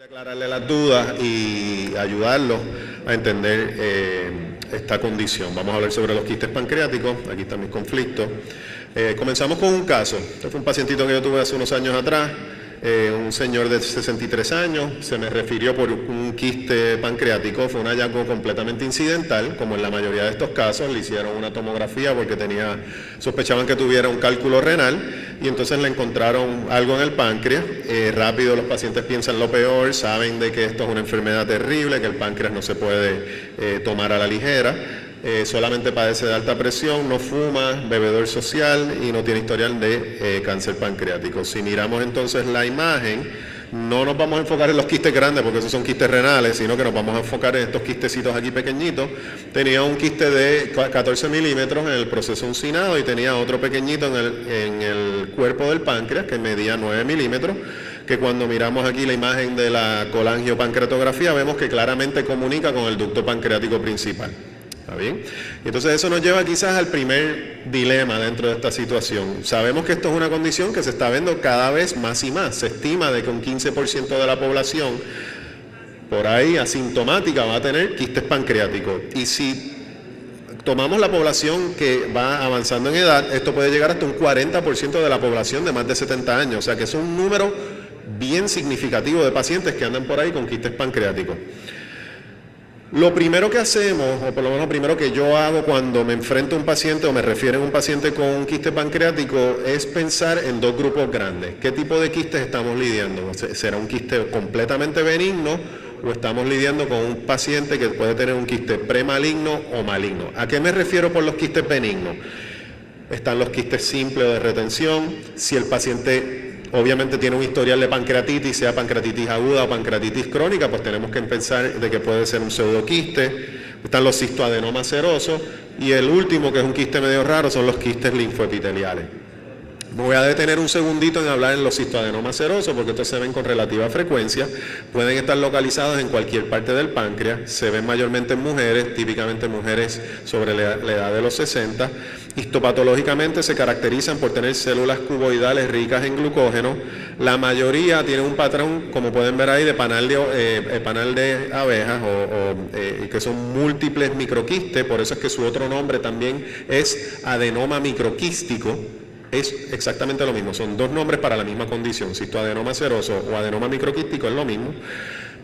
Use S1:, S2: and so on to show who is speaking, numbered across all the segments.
S1: De aclararle las dudas y ayudarlos a entender esta condición. Vamos a hablar sobre los quistes pancreáticos. Aquí están mis conflictos. Comenzamos con un caso. Este fue un pacientito que yo tuve hace unos años atrás. Un señor de 63 años se me refirió por un quiste pancreático. Fue un hallazgo completamente incidental, como en la mayoría de estos casos. Le hicieron una tomografía porque sospechaban que tuviera un cálculo renal y entonces le encontraron algo en el páncreas. Rápido los pacientes piensan lo peor, saben de que esto es una enfermedad terrible, que el páncreas no se puede tomar a la ligera. Solamente padece de alta presión, no fuma, bebedor social y no tiene historial de cáncer pancreático. Si miramos entonces la imagen, no nos vamos a enfocar en los quistes grandes porque esos son quistes renales, sino que nos vamos a enfocar en estos quistecitos aquí pequeñitos. Tenía un quiste de 14 milímetros en el proceso uncinado y tenía otro pequeñito en el cuerpo del páncreas que medía 9 milímetros, que cuando miramos aquí la imagen de la colangiopancreatografía vemos que claramente comunica con el ducto pancreático principal. ¿Está bien? Entonces eso nos lleva quizás al primer dilema dentro de esta situación. Sabemos que esto es una condición que se está viendo cada vez más y más. Se estima de que un 15% de la población por ahí asintomática va a tener quistes pancreáticos. Y si tomamos la población que va avanzando en edad, esto puede llegar hasta un 40% de la población de más de 70 años. O sea que es un número bien significativo de pacientes que andan por ahí con quistes pancreáticos. Lo primero que hacemos, o por lo menos lo primero que yo hago cuando me enfrento a un paciente o me refieren a un paciente con un quiste pancreático, es pensar en dos grupos grandes. ¿Qué tipo de quistes estamos lidiando? ¿Será un quiste completamente benigno o estamos lidiando con un paciente que puede tener un quiste premaligno o maligno? ¿A qué me refiero por los quistes benignos? Están los quistes simples o de retención. Si el paciente obviamente tiene un historial de pancreatitis, sea pancreatitis aguda o pancreatitis crónica, pues tenemos que pensar de que puede ser un pseudoquiste. Están los cistoadenomas serosos y el último, que es un quiste medio raro, son los quistes linfoepiteliales. Me voy a detener un segundito en hablar en los cistoadenomas serosos porque estos se ven con relativa frecuencia. Pueden estar localizados en cualquier parte del páncreas, se ven mayormente en mujeres, típicamente mujeres sobre la edad de los 60. Histopatológicamente se caracterizan por tener células cuboidales ricas en glucógeno. La mayoría tienen un patrón, como pueden ver ahí, de panal de abejas, que son múltiples microquistes. Por eso es que su otro nombre también es adenoma microquístico. Es exactamente lo mismo, son dos nombres para la misma condición. Cistoadenoma seroso o adenoma microquístico es lo mismo.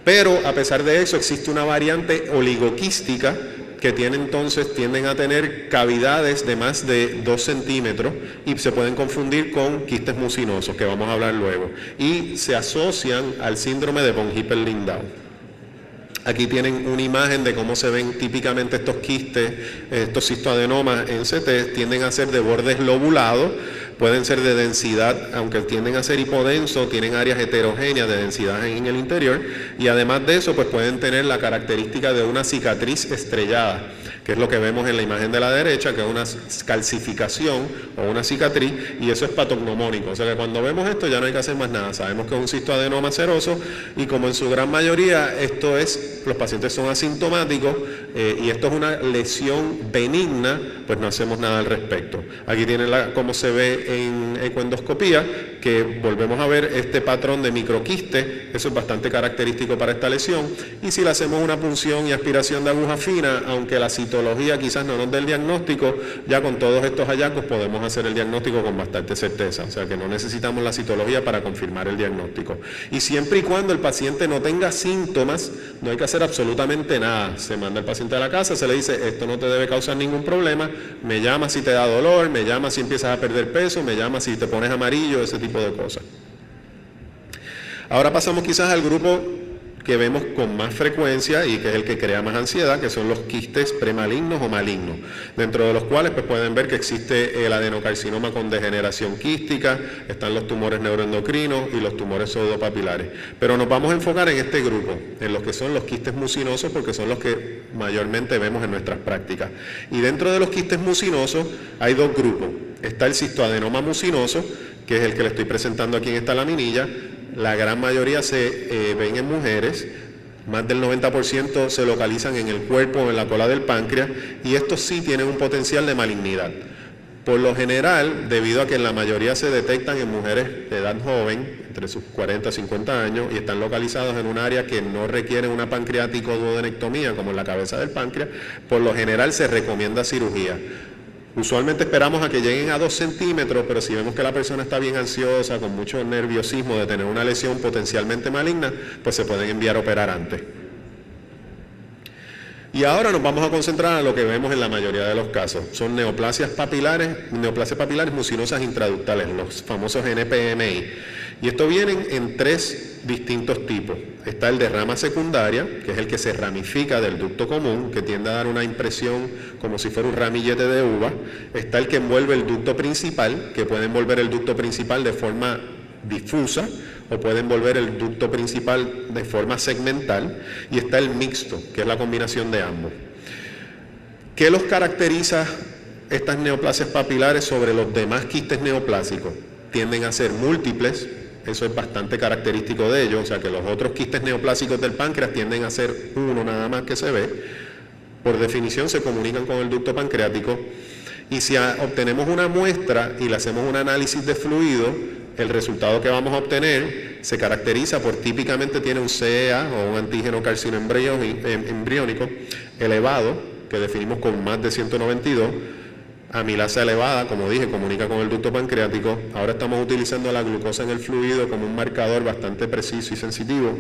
S1: Pero a pesar de eso existe una variante oligoquística que tienden a tener cavidades de más de 2 centímetros y se pueden confundir con quistes mucinosos, que vamos a hablar luego, y se asocian al síndrome de von Hippel-Lindau. Aquí tienen una imagen de cómo se ven típicamente estos quistes, estos cistoadenomas en CT, tienden a ser de bordes lobulados, pueden ser de densidad, aunque tienden a ser hipodensos, tienen áreas heterogéneas de densidad en el interior, y además de eso pues pueden tener la característica de una cicatriz estrellada, que es lo que vemos en la imagen de la derecha, que es una calcificación o una cicatriz, y eso es patognomónico. O sea que cuando vemos esto ya no hay que hacer más nada. Sabemos que es un cistoadenoma seroso y como en su gran mayoría los pacientes son asintomáticos y esto es una lesión benigna, pues no hacemos nada al respecto. Aquí tienen cómo se ve en ecoendoscopía, que volvemos a ver este patrón de microquiste. Eso es bastante característico para esta lesión, y si le hacemos una punción y aspiración de aguja fina, aunque la citología quizás no nos dé el diagnóstico, ya con todos estos hallazgos podemos hacer el diagnóstico con bastante certeza, o sea que no necesitamos la citología para confirmar el diagnóstico. Y siempre y cuando el paciente no tenga síntomas, no hay que hacer absolutamente nada. Se manda el paciente a la casa, se le dice, esto no te debe causar ningún problema, me llamas si te da dolor, me llamas si empiezas a perder peso, me llamas si te pones amarillo, ese tipo de cosas. Ahora pasamos quizás al grupo que vemos con más frecuencia y que es el que crea más ansiedad, que son los quistes premalignos o malignos, dentro de los cuales pues pueden ver que existe el adenocarcinoma con degeneración quística, están los tumores neuroendocrinos y los tumores pseudopapilares. Pero nos vamos a enfocar en este grupo, en los que son los quistes mucinosos, porque son los que mayormente vemos en nuestras prácticas. Y dentro de los quistes mucinosos hay dos grupos. Está el cistoadenoma mucinoso, que es el que le estoy presentando aquí en esta laminilla. La gran mayoría se ven en mujeres, más del 90% se localizan en el cuerpo o en la cola del páncreas, y estos sí tienen un potencial de malignidad. Por lo general, debido a que en la mayoría se detectan en mujeres de edad joven, entre sus 40 y 50 años, y están localizados en un área que no requiere una pancreático-duodenectomía, como en la cabeza del páncreas. Por lo general se recomienda cirugía. Usualmente esperamos a que lleguen a 2 centímetros, pero si vemos que la persona está bien ansiosa, con mucho nerviosismo de tener una lesión potencialmente maligna, pues se pueden enviar a operar antes. Y ahora nos vamos a concentrar en lo que vemos en la mayoría de los casos. Son neoplasias papilares mucinosas intraductales, los famosos NPMI. Y esto vienen en 3 distintos tipos. Está el de rama secundaria, que es el que se ramifica del ducto común, que tiende a dar una impresión como si fuera un ramillete de uva. Está el que envuelve el ducto principal, que puede envolver el ducto principal de forma difusa o puede envolver el ducto principal de forma segmental. Y está el mixto, que es la combinación de ambos. ¿Qué los caracteriza estas neoplasias papilares sobre los demás quistes neoplásicos? Tienden a ser múltiples. Eso es bastante característico de ellos, o sea que los otros quistes neoplásicos del páncreas tienden a ser uno nada más que se ve. Por definición se comunican con el ducto pancreático, y si obtenemos una muestra y le hacemos un análisis de fluido, el resultado que vamos a obtener se caracteriza por típicamente tiene un CEA o un antígeno carcinoembriónico elevado, que definimos con más de 192, amilasa elevada, como dije, comunica con el ducto pancreático. Ahora estamos utilizando la glucosa en el fluido como un marcador bastante preciso y sensitivo.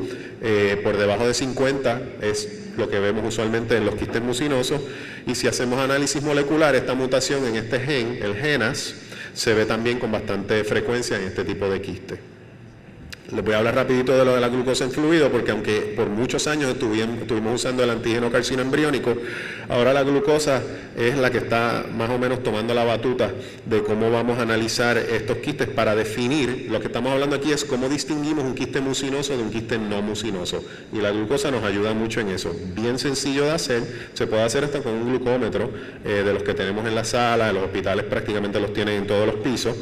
S1: Por debajo de 50 es lo que vemos usualmente en los quistes mucinosos, y si hacemos análisis molecular, esta mutación en este gen, el GENAS, se ve también con bastante frecuencia en este tipo de quiste. Les voy a hablar rapidito de lo de la glucosa en fluido, porque aunque por muchos años estuvimos usando el antígeno carcinoembriónico, ahora la glucosa es la que está más o menos tomando la batuta de cómo vamos a analizar estos quistes para definir. Lo que estamos hablando aquí es cómo distinguimos un quiste mucinoso de un quiste no mucinoso, y la glucosa nos ayuda mucho en eso. Bien sencillo de hacer, se puede hacer hasta con un glucómetro de los que tenemos en la sala, en los hospitales prácticamente los tienen en todos los pisos.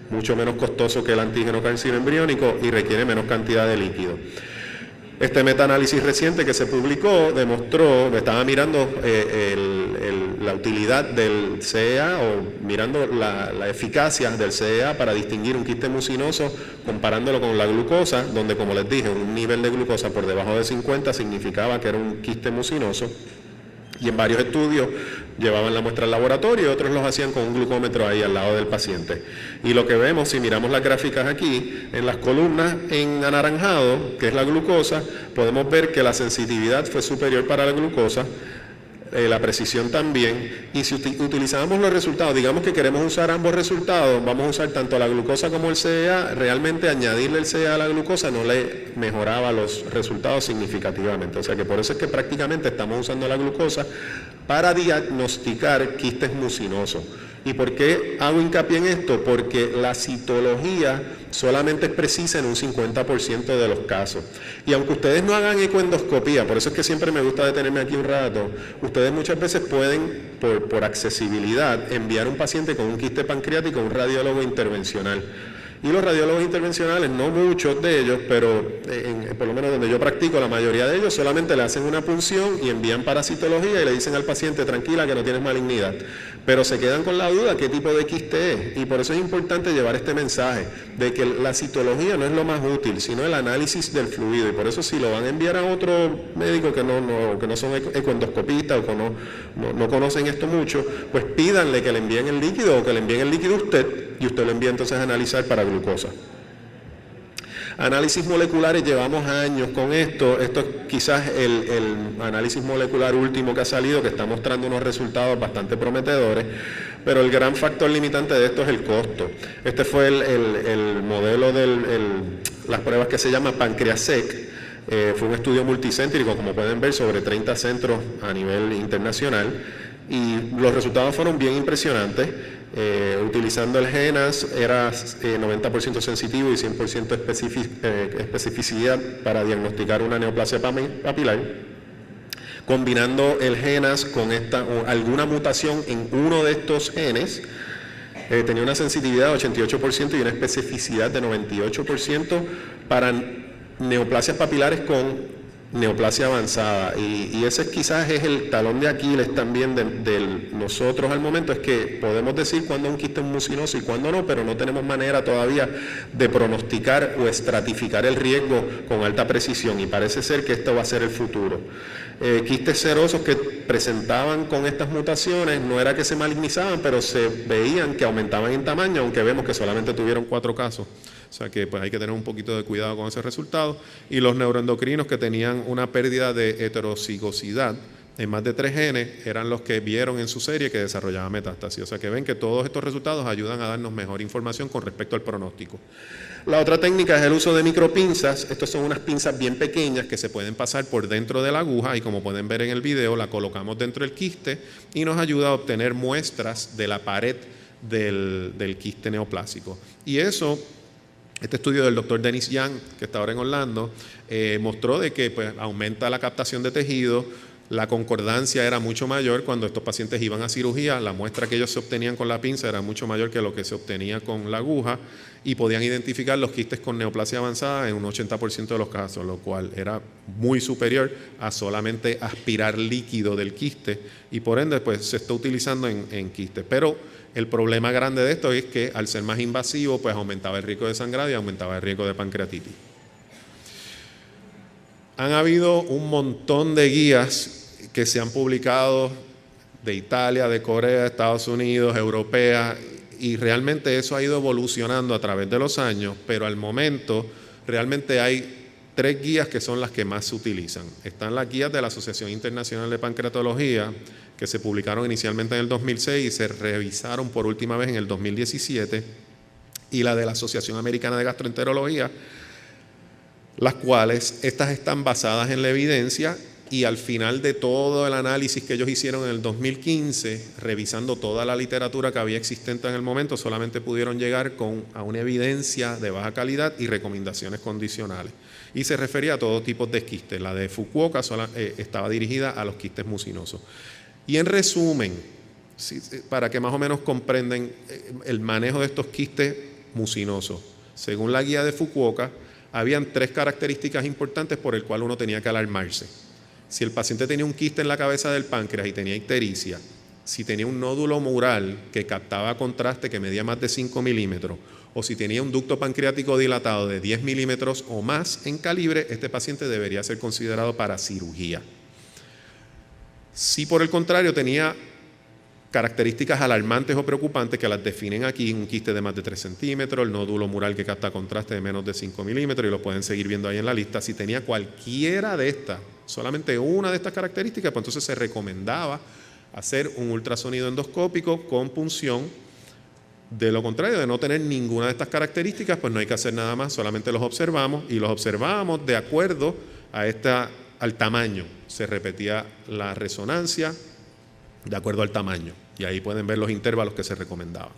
S1: Mucho menos costoso que el antígeno carcinoembriónico y requiere menos cantidad de líquido. Este metaanálisis reciente que se publicó demostró, estaba mirando la utilidad del CEA, o mirando la eficacia del CEA para distinguir un quiste mucinoso, comparándolo con la glucosa, donde, como les dije, un nivel de glucosa por debajo de 50 significaba que era un quiste mucinoso. Y en varios estudios llevaban la muestra al laboratorio y otros los hacían con un glucómetro ahí al lado del paciente. Y lo que vemos, si miramos las gráficas aquí, en las columnas en anaranjado, que es la glucosa, podemos ver que la sensitividad fue superior para la glucosa, la precisión también, y si utilizamos los resultados, digamos que queremos usar ambos resultados, vamos a usar tanto la glucosa como el CEA. Realmente añadirle el CEA a la glucosa no le mejoraba los resultados significativamente, o sea que por eso es que prácticamente estamos usando la glucosa para diagnosticar quistes mucinosos. ¿Y por qué hago hincapié en esto? Porque la citología solamente es precisa en un 50% de los casos. Y aunque ustedes no hagan ecoendoscopía, por eso es que siempre me gusta detenerme aquí un rato, ustedes muchas veces pueden, por accesibilidad, enviar un paciente con un quiste pancreático a un radiólogo intervencional. Y los radiólogos intervencionales, no muchos de ellos, pero por lo menos donde yo practico, la mayoría de ellos solamente le hacen una punción y envían para citología y le dicen al paciente, tranquila que no tienes malignidad. Pero se quedan con la duda qué tipo de quiste es, y por eso es importante llevar este mensaje de que la citología no es lo más útil, sino el análisis del fluido. Y por eso, si lo van a enviar a otro médico que no son ecoendoscopistas o que no conocen esto mucho, pues pídanle que le envíen el líquido, o que le envíen el líquido a usted, y usted lo envía entonces a analizar para glucosa. Análisis moleculares, llevamos años con esto. Esto es quizás el análisis molecular último que ha salido, que está mostrando unos resultados bastante prometedores, pero el gran factor limitante de esto es el costo. Este fue el modelo de las pruebas que se llama PancreaSEC. Fue un estudio multicéntrico, como pueden ver, sobre 30 centros a nivel internacional, y los resultados fueron bien impresionantes. Utilizando el GENAS era 90% sensitivo y 100% especificidad para diagnosticar una neoplasia papilar. Combinando el GENAS con alguna mutación en uno de estos genes, tenía una sensitividad de 88% y una especificidad de 98% para neoplasias papilares con neoplasia avanzada, y ese quizás es el talón de Aquiles también de nosotros al momento, es que podemos decir cuándo un quiste es mucinoso y cuándo no, pero no tenemos manera todavía de pronosticar o estratificar el riesgo con alta precisión, y parece ser que esto va a ser el futuro. Quistes serosos que presentaban con estas mutaciones no era que se malignizaban, pero se veían que aumentaban en tamaño, aunque vemos que solamente tuvieron 4 casos. O sea que pues hay que tener un poquito de cuidado con ese resultado. Y los neuroendocrinos que tenían una pérdida de heterocigosidad en más de 3 genes eran los que vieron en su serie que desarrollaba metástasis. O sea que ven que todos estos resultados ayudan a darnos mejor información con respecto al pronóstico. La otra técnica es el uso de micropinzas. Estas son unas pinzas bien pequeñas que se pueden pasar por dentro de la aguja y, como pueden ver en el video, la colocamos dentro del quiste y nos ayuda a obtener muestras de la pared del quiste neoplásico. Y eso, este estudio del doctor Dennis Young, que está ahora en Orlando, mostró de que pues, aumenta la captación de tejido. La concordancia era mucho mayor cuando estos pacientes iban a cirugía. La muestra que ellos se obtenían con la pinza era mucho mayor que lo que se obtenía con la aguja, y podían identificar los quistes con neoplasia avanzada en un 80% de los casos, lo cual era muy superior a solamente aspirar líquido del quiste, y por ende pues, se está utilizando en quistes. Pero el problema grande de esto es que al ser más invasivo pues aumentaba el riesgo de sangrado y aumentaba el riesgo de pancreatitis. Han habido un montón de guías que se han publicado de Italia, de Corea, de Estados Unidos, europeas, y realmente eso ha ido evolucionando a través de los años, pero al momento realmente hay 3 guías que son las que más se utilizan. Están las guías de la Asociación Internacional de Pancreatología, que se publicaron inicialmente en el 2006 y se revisaron por última vez en el 2017, y la de la Asociación Americana de Gastroenterología, las cuales estas están basadas en la evidencia, y al final de todo el análisis que ellos hicieron en el 2015, revisando toda la literatura que había existente en el momento, solamente pudieron llegar a una evidencia de baja calidad y recomendaciones condicionales. Y se refería a todo tipo de quistes. La de Fukuoka estaba dirigida a los quistes mucinosos. Y en resumen, para que más o menos comprendan el manejo de estos quistes mucinosos, según la guía de Fukuoka, habían 3 características importantes por el cual uno tenía que alarmarse. Si el paciente tenía un quiste en la cabeza del páncreas y tenía ictericia, si tenía un nódulo mural que captaba contraste que medía más de 5 milímetros, o si tenía un ducto pancreático dilatado de 10 milímetros o más en calibre, este paciente debería ser considerado para cirugía. Si por el contrario tenía características alarmantes o preocupantes que las definen aquí, un quiste de más de 3 centímetros, el nódulo mural que capta contraste de menos de 5 milímetros, y lo pueden seguir viendo ahí en la lista. Si tenía cualquiera de estas, solamente una de estas características, pues entonces se recomendaba hacer un ultrasonido endoscópico con punción. De lo contrario, de no tener ninguna de estas características, pues no hay que hacer nada más, solamente los observamos, y los observamos de acuerdo al tamaño. Se repetía la resonancia de acuerdo al tamaño, y ahí pueden ver los intervalos que se recomendaban.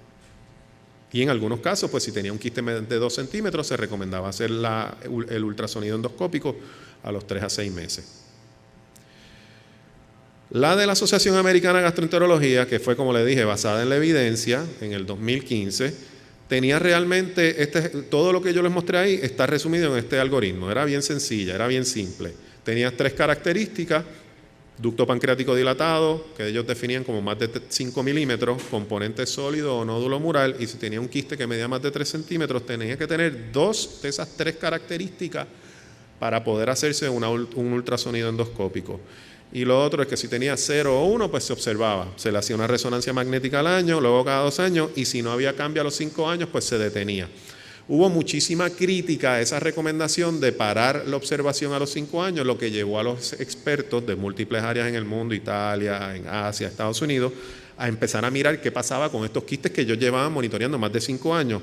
S1: Y en algunos casos, pues si tenía un quiste de 2 centímetros, se recomendaba hacer el ultrasonido endoscópico a los 3 a 6 meses. La de la Asociación Americana de Gastroenterología, que fue, como le dije, basada en la evidencia, en el 2015, tenía realmente, todo lo que yo les mostré ahí está resumido en este algoritmo. Era bien sencilla, era bien simple. Tenía 3 características: ducto pancreático dilatado, que ellos definían como más de 5 milímetros, componente sólido o nódulo mural, y si tenía un quiste que medía más de 3 centímetros, tenía que tener 2 de esas 3 características para poder hacerse un ultrasonido endoscópico. Y lo otro es que si tenía 0 o 1, pues se observaba. Se le hacía una resonancia magnética al año, luego cada 2 años, y si no había cambio a los 5 años, pues se detenía. Hubo muchísima crítica a esa recomendación de parar la observación a los 5 años, lo que llevó a los expertos de múltiples áreas en el mundo, Italia, en Asia, Estados Unidos, a empezar a mirar qué pasaba con estos quistes que ellos llevaban monitoreando más de 5 años.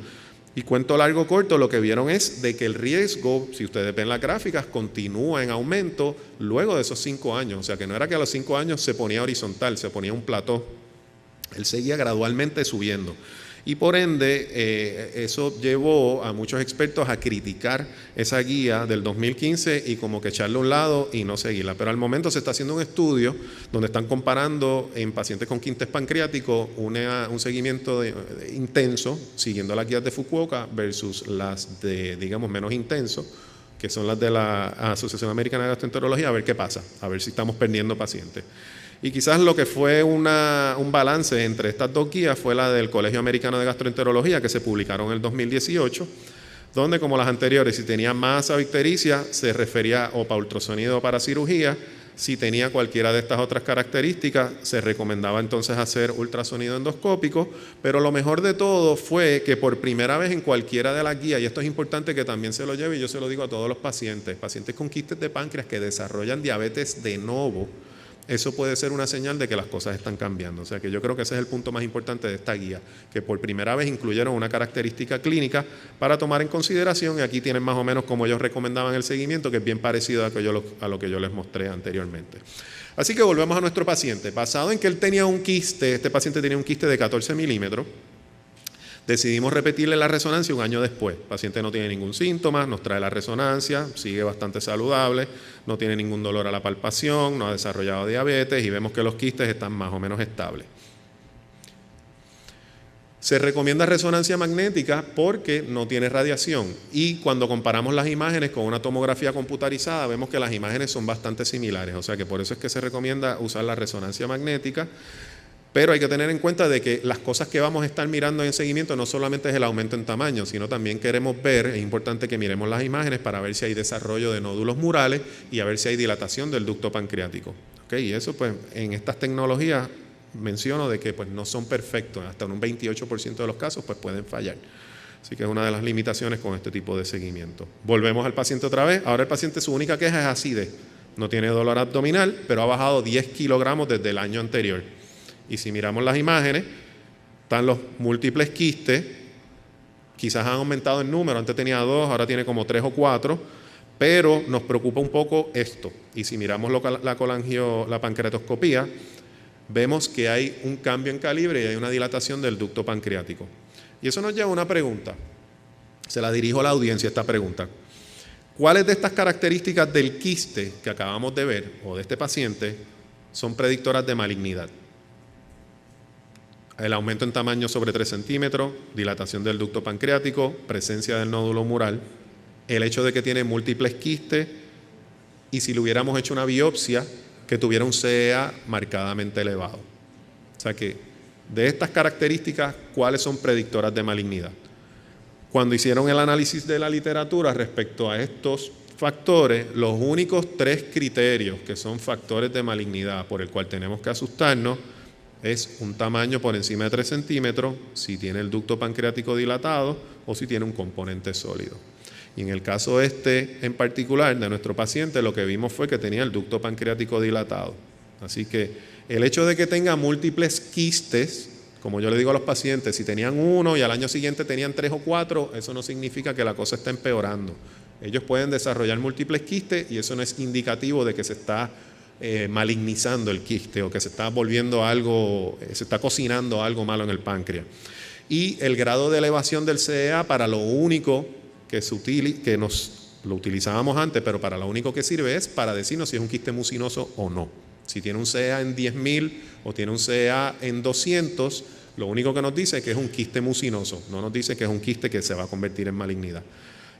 S1: Y cuento largo corto, lo que vieron es de que el riesgo, si ustedes ven las gráficas, continúa en aumento luego de esos 5 años. O sea que no era que a los 5 años se ponía horizontal, se ponía un plató. Él seguía gradualmente subiendo. Y por ende, eso llevó a muchos expertos a criticar esa guía del 2015 y como que echarle a un lado y no seguirla. Pero al momento se está haciendo un estudio donde están comparando en pacientes con quistes pancreáticos un seguimiento intenso, siguiendo las guías de Fukuoka versus las de, digamos, menos intenso, que son las de la Asociación Americana de Gastroenterología, a ver qué pasa, a ver si estamos perdiendo pacientes. Y quizás lo que fue un balance entre estas dos guías fue la del Colegio Americano de Gastroenterología, que se publicaron en el 2018, donde, como las anteriores, si tenía masa o ictericia, se refería o para ultrasonido o para cirugía. Si tenía cualquiera de estas otras características, se recomendaba entonces hacer ultrasonido endoscópico, pero lo mejor de todo fue que por primera vez en cualquiera de las guías, y esto es importante que también se lo lleve, y yo se lo digo a todos los pacientes con quistes de páncreas que desarrollan diabetes de novo, eso puede ser una señal de que las cosas están cambiando. O sea que yo creo que ese es el punto más importante de esta guía, que por primera vez incluyeron una característica clínica para tomar en consideración, y aquí tienen más o menos como ellos recomendaban el seguimiento, que es bien parecido a lo que yo les mostré anteriormente. Así que volvemos a nuestro paciente. Basado en que él tenía un quiste, este paciente tenía un quiste de 14 milímetros, decidimos repetirle la resonancia un año después. El paciente no tiene ningún síntoma, nos trae la resonancia, sigue bastante saludable, no tiene ningún dolor a la palpación, no ha desarrollado diabetes y vemos que los quistes están más o menos estables. Se recomienda resonancia magnética porque no tiene radiación, y cuando comparamos las imágenes con una tomografía computarizada vemos que las imágenes son bastante similares, o sea que por eso es que se recomienda usar la resonancia magnética. Pero hay que tener en cuenta de que las cosas que vamos a estar mirando en seguimiento no solamente es el aumento en tamaño, sino también queremos ver, es importante que miremos las imágenes para ver si hay desarrollo de nódulos murales y a ver si hay dilatación del ducto pancreático. ¿Okay? Y eso pues en estas tecnologías menciono de que pues no son perfectos, hasta en un 28% de los casos pues pueden fallar. Así que es una de las limitaciones con este tipo de seguimiento. Volvemos al paciente otra vez. Ahora el paciente, su única queja es acidez. No tiene dolor abdominal, pero ha bajado 10 kilogramos desde el año anterior. Y si miramos las imágenes, están los múltiples quistes, quizás han aumentado en número, antes tenía 2, ahora tiene como 3 o 4, pero nos preocupa un poco esto. Y si miramos la pancreatoscopía, vemos que hay un cambio en calibre y hay una dilatación del ducto pancreático. Y eso nos lleva a una pregunta, se la dirijo a la audiencia esta pregunta. ¿Cuáles de estas características del quiste que acabamos de ver, o de este paciente, son predictoras de malignidad? El aumento en tamaño sobre 3 centímetros, dilatación del ducto pancreático, presencia del nódulo mural, el hecho de que tiene múltiples quistes, y si le hubiéramos hecho una biopsia, que tuviera un CEA marcadamente elevado. O sea que, de estas características, ¿cuáles son predictoras de malignidad? Cuando hicieron el análisis de la literatura respecto a estos factores, los únicos 3 criterios que son factores de malignidad por el cual tenemos que asustarnos es un tamaño por encima de 3 centímetros, si tiene el ducto pancreático dilatado o si tiene un componente sólido. Y en el caso en particular de nuestro paciente, lo que vimos fue que tenía el ducto pancreático dilatado. Así que el hecho de que tenga múltiples quistes, como yo le digo a los pacientes, si tenían 1 y al año siguiente tenían 3 o 4, eso no significa que la cosa está empeorando. Ellos pueden desarrollar múltiples quistes y eso no es indicativo de que se está malignizando el quiste o que se está volviendo algo, se está cocinando algo malo en el páncreas. Y el grado de elevación del CEA, para lo único que lo utilizábamos antes, pero para lo único que sirve es para decirnos si es un quiste mucinoso o no. Si tiene un CEA en 10.000 o tiene un CEA en 200, lo único que nos dice es que es un quiste mucinoso, no nos dice que es un quiste que se va a convertir en malignidad.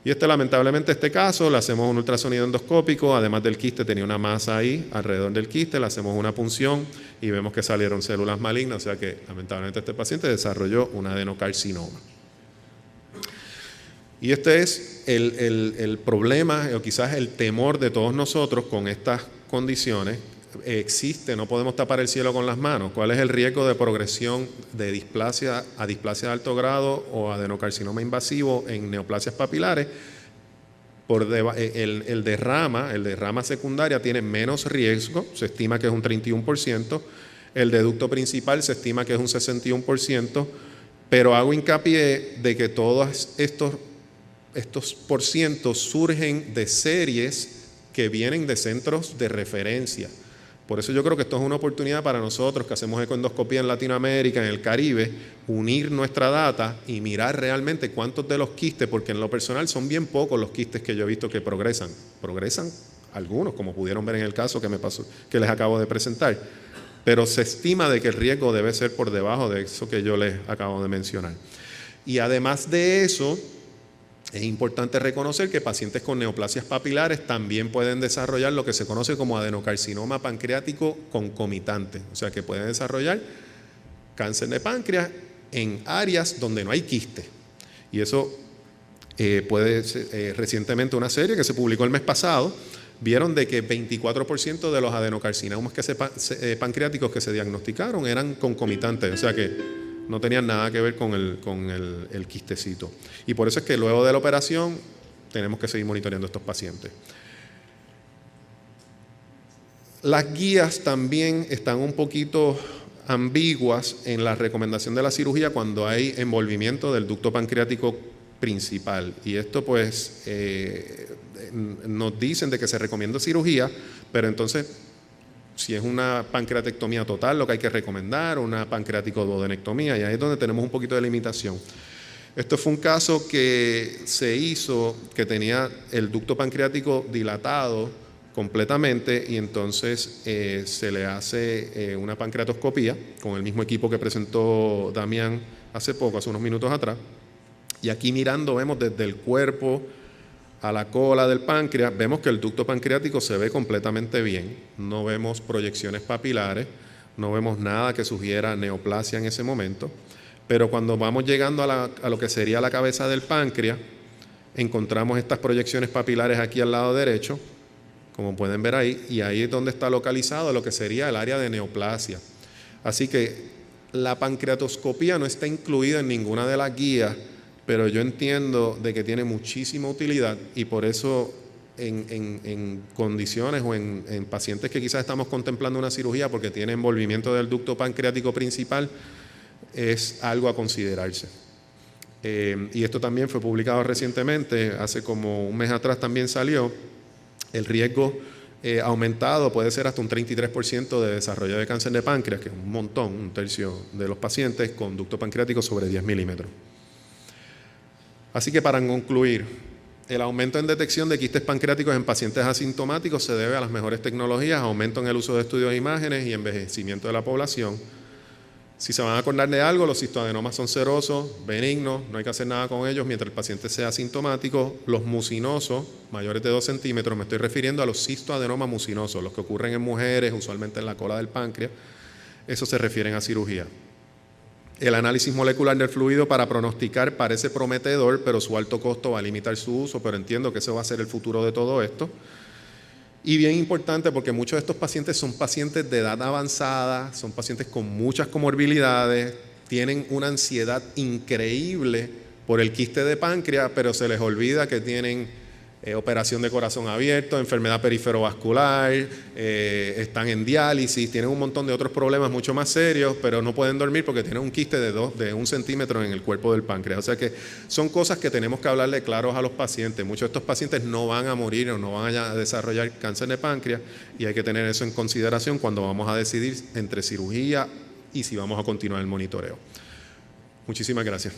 S1: Y lamentablemente este caso, le hacemos un ultrasonido endoscópico, además del quiste tenía una masa ahí alrededor del quiste, le hacemos una punción y vemos que salieron células malignas, o sea que lamentablemente este paciente desarrolló un adenocarcinoma. Y este es el problema o quizás el temor de todos nosotros con estas condiciones. Existe, no podemos tapar el cielo con las manos. ¿Cuál es el riesgo de progresión de displasia a displasia de alto grado o adenocarcinoma invasivo en neoplasias papilares? El derrama secundaria tiene menos riesgo, se estima que es un 31%, el de ducto principal se estima que es un 61%, pero hago hincapié de que todos estos porcientos surgen de series que vienen de centros de referencia. Por eso yo creo que esto es una oportunidad para nosotros que hacemos ecoendoscopía en Latinoamérica, en el Caribe, unir nuestra data y mirar realmente cuántos de los quistes, porque en lo personal son bien pocos los quistes que yo he visto que progresan. Progresan algunos, como pudieron ver en el caso que les acabo de presentar, pero se estima de que el riesgo debe ser por debajo de eso que yo les acabo de mencionar. Y además de eso, Es importante reconocer que pacientes con neoplasias papilares también pueden desarrollar lo que se conoce como adenocarcinoma pancreático concomitante, o sea que pueden desarrollar cáncer de páncreas en áreas donde no hay quiste. Y eso puede ser, recientemente una serie que se publicó el mes pasado, vieron de que 24% de los adenocarcinomas pancreáticos que se diagnosticaron eran concomitantes, o sea que no tenían nada que ver con el quistecito. Y por eso es que luego de la operación tenemos que seguir monitoreando a estos pacientes. Las guías también están un poquito ambiguas en la recomendación de la cirugía cuando hay envolvimiento del ducto pancreático principal. Y esto pues nos dicen de que se recomienda cirugía, pero entonces si es una pancreatectomía total lo que hay que recomendar, una pancreaticoduodenectomía, y ahí es donde tenemos un poquito de limitación. Esto fue un caso que se hizo, que tenía el ducto pancreático dilatado completamente y entonces se le hace una pancreatoscopía con el mismo equipo que presentó Damián hace poco, hace unos minutos atrás. Y aquí mirando vemos desde el cuerpo a la cola del páncreas, vemos que el ducto pancreático se ve completamente bien, no vemos proyecciones papilares, no vemos nada que sugiera neoplasia en ese momento, pero cuando vamos llegando a lo que sería la cabeza del páncreas, encontramos estas proyecciones papilares aquí al lado derecho, como pueden ver ahí, y ahí es donde está localizado lo que sería el área de neoplasia. Así que la pancreatoscopía no está incluida en ninguna de las guías, pero yo entiendo de que tiene muchísima utilidad y por eso en condiciones o en pacientes que quizás estamos contemplando una cirugía porque tiene envolvimiento del ducto pancreático principal, es algo a considerarse. Y esto también fue publicado recientemente, hace como un mes atrás también salió. El riesgo aumentado puede ser hasta un 33% de desarrollo de cáncer de páncreas, que es un montón, un tercio de los pacientes con ducto pancreático sobre 10 milímetros. Así que para concluir, el aumento en detección de quistes pancreáticos en pacientes asintomáticos se debe a las mejores tecnologías, aumento en el uso de estudios de imágenes y envejecimiento de la población. Si se van a acordar de algo, los cistoadenomas son serosos, benignos, no hay que hacer nada con ellos mientras el paciente sea asintomático. Los mucinosos, mayores de 2 centímetros, me estoy refiriendo a los cistoadenomas mucinosos, los que ocurren en mujeres, usualmente en la cola del páncreas, eso se refieren a cirugía. El análisis molecular del fluido para pronosticar parece prometedor, pero su alto costo va a limitar su uso, pero entiendo que ese va a ser el futuro de todo esto. Y bien importante porque muchos de estos pacientes son pacientes de edad avanzada, son pacientes con muchas comorbilidades, tienen una ansiedad increíble por el quiste de páncreas, pero se les olvida que tienen operación de corazón abierto, enfermedad periferovascular, están en diálisis, tienen un montón de otros problemas mucho más serios, pero no pueden dormir porque tienen un quiste de 1 centímetro en el cuerpo del páncreas. O sea que son cosas que tenemos que hablarle claros a los pacientes. Muchos de estos pacientes no van a morir o no van a desarrollar cáncer de páncreas y hay que tener eso en consideración cuando vamos a decidir entre cirugía y si vamos a continuar el monitoreo. Muchísimas gracias.